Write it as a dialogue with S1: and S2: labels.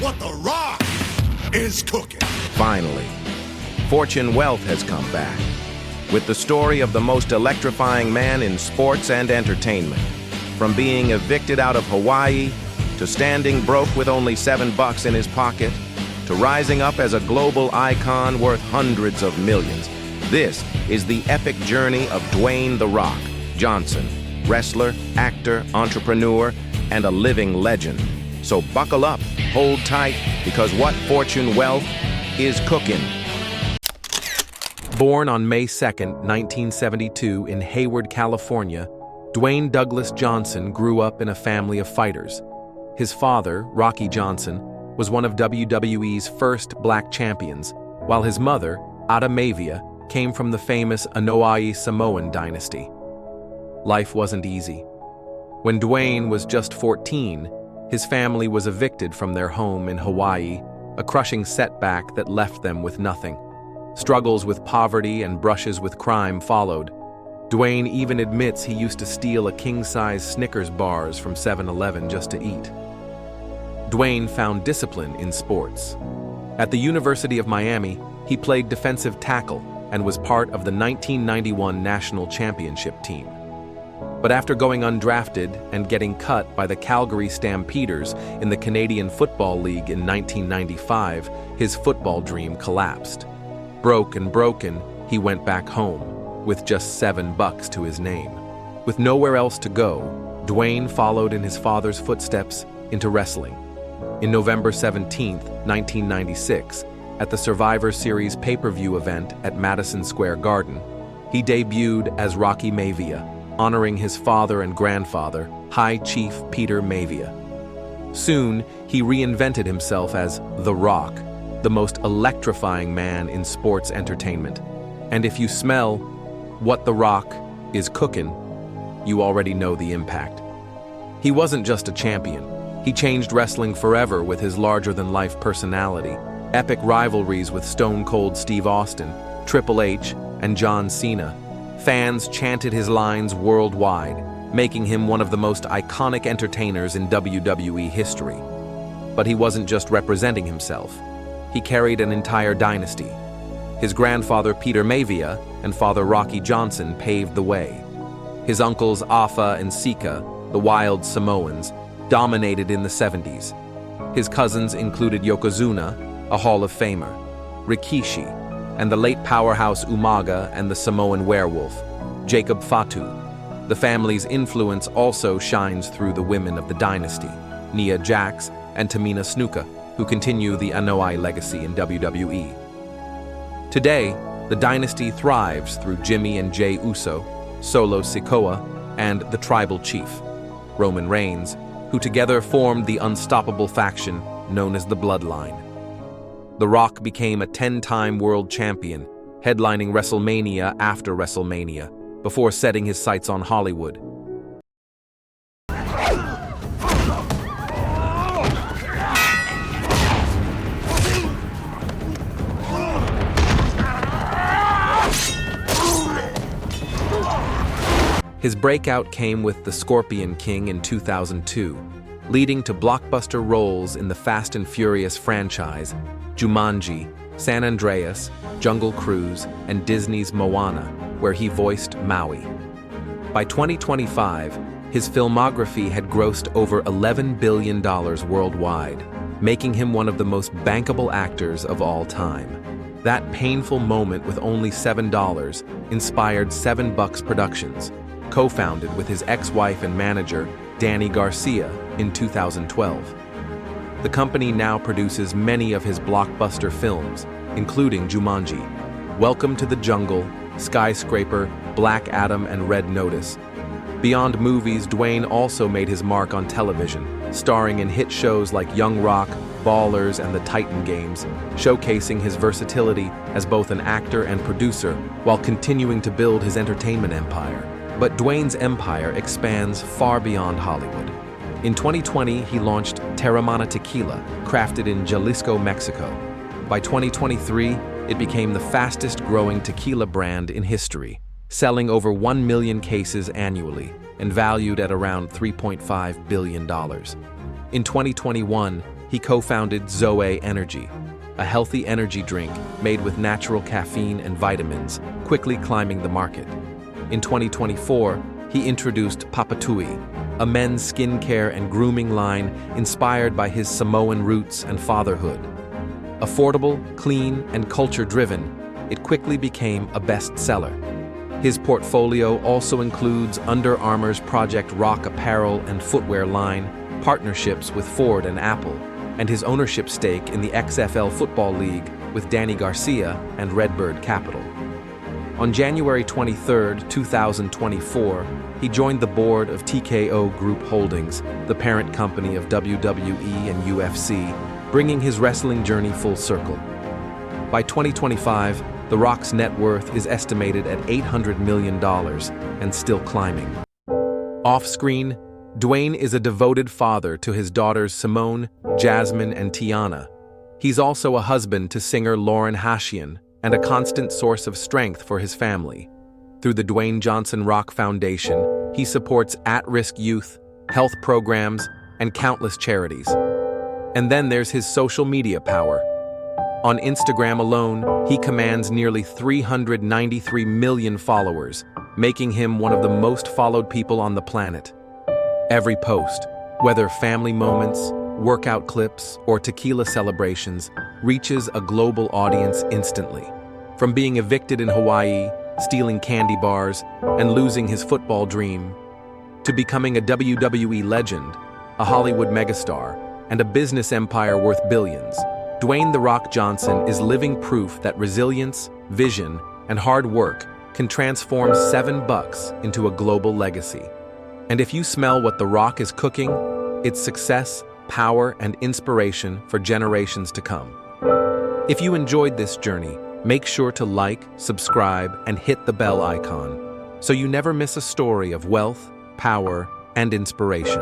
S1: what The Rock is cooking.
S2: Finally, Fortune Wealth has come back with the story of the most electrifying man in sports and entertainment. From being evicted out of Hawaii, to standing broke with only $7 in his pocket, to rising up as a global icon worth hundreds of millions. This is the epic journey of Dwayne "The Rock" Johnson, wrestler, actor, entrepreneur, and a living legend. So buckle up, hold tight, because what Fortune Wealth is cooking. Born on May 2, 1972 in Hayward, California, Dwayne Douglas Johnson grew up in a family of fighters. His father, Rocky Johnson, was one of WWE's first black champions, while his mother, Ada Mavia, came from the famous Anoa'i Samoan dynasty. Life wasn't easy. When Dwayne was just 14, his family was evicted from their home in Hawaii, a crushing setback that left them with nothing. Struggles with poverty and brushes with crime followed. Dwayne even admits he used to steal a king-size Snickers bars from 7-Eleven just to eat. Dwayne found discipline in sports. At the University of Miami, he played defensive tackle and was part of the 1991 national championship team. But after going undrafted and getting cut by the Calgary Stampeders in the Canadian Football League in 1995, his football dream collapsed. Broken, he went back home, with just $7 to his name. With nowhere else to go, Dwayne followed in his father's footsteps into wrestling. In November 17, 1996, at the Survivor Series pay-per-view event at Madison Square Garden, he debuted as Rocky Maivia, honoring his father and grandfather, High Chief Peter Maivia. Soon, he reinvented himself as The Rock, the most electrifying man in sports entertainment. And if you smell what The Rock is cooking, you already know the impact. He wasn't just a champion. He changed wrestling forever with his larger-than-life personality, epic rivalries with Stone Cold Steve Austin, Triple H, and John Cena. Fans chanted his lines worldwide, making him one of the most iconic entertainers in WWE history. But he wasn't just representing himself. He carried an entire dynasty. His grandfather Peter Maivia and father Rocky Johnson paved the way. His uncles Afa and Sika, the Wild Samoans, dominated in the 70s. His cousins included Yokozuna, a Hall of Famer, Rikishi, and the late powerhouse Umaga and the Samoan werewolf, Jacob Fatu. The family's influence also shines through the women of the dynasty, Nia Jax and Tamina Snuka, who continue the Anoa'i legacy in WWE. Today, the dynasty thrives through Jimmy and Jey Uso, Solo Sikoa, and the Tribal Chief, Roman Reigns, who together formed the unstoppable faction known as the Bloodline. The Rock became a 10-time world champion, headlining WrestleMania after WrestleMania, before setting his sights on Hollywood. His breakout came with The Scorpion King in 2002, leading to blockbuster roles in the Fast and Furious franchise, Jumanji, San Andreas, Jungle Cruise, and Disney's Moana, where he voiced Maui. By 2025, his filmography had grossed over $11 billion worldwide, making him one of the most bankable actors of all time. That painful moment with only $7 inspired $7 Productions, co-founded with his ex-wife and manager, Danny Garcia, in 2012. The company now produces many of his blockbuster films, including Jumanji, Welcome to the Jungle, Skyscraper, Black Adam, and Red Notice. Beyond movies, Dwayne also made his mark on television, starring in hit shows like Young Rock, Ballers, and The Titan Games, showcasing his versatility as both an actor and producer while continuing to build his entertainment empire. But Dwayne's empire expands far beyond Hollywood. In 2020, he launched Terramana Tequila, crafted in Jalisco, Mexico. By 2023, it became the fastest-growing tequila brand in history, selling over 1 million cases annually and valued at around $3.5 billion. In 2021, he co-founded Zoe Energy, a healthy energy drink made with natural caffeine and vitamins, quickly climbing the market. In 2024, he introduced Papatui, a men's skincare and grooming line inspired by his Samoan roots and fatherhood. Affordable, clean, and culture-driven, it quickly became a bestseller. His portfolio also includes Under Armour's Project Rock apparel and footwear line, partnerships with Ford and Apple, and his ownership stake in the XFL Football League with Danny Garcia and Redbird Capital. On January 23, 2024, he joined the board of TKO Group Holdings, the parent company of WWE and UFC, bringing his wrestling journey full circle. By 2025, The Rock's net worth is estimated at $800 million and still climbing. Off-screen, Dwayne is a devoted father to his daughters Simone, Jasmine, and Tiana. He's also a husband to singer Lauren Hashian and a constant source of strength for his family. Through the Dwayne Johnson Rock Foundation, he supports at-risk youth, health programs, and countless charities. And then there's his social media power. On Instagram alone, he commands nearly 393 million followers, making him one of the most followed people on the planet. Every post, whether family moments, workout clips, or tequila celebrations, reaches a global audience instantly. From being evicted in Hawaii, stealing candy bars, and losing his football dream, to becoming a WWE legend, a Hollywood megastar, and a business empire worth billions, Dwayne "The Rock" Johnson is living proof that resilience, vision, and hard work can transform $7 into a global legacy. And if you smell what The Rock is cooking, it's success, power, and inspiration for generations to come. If you enjoyed this journey, make sure to like, subscribe, and hit the bell icon so you never miss a story of wealth, power, and inspiration.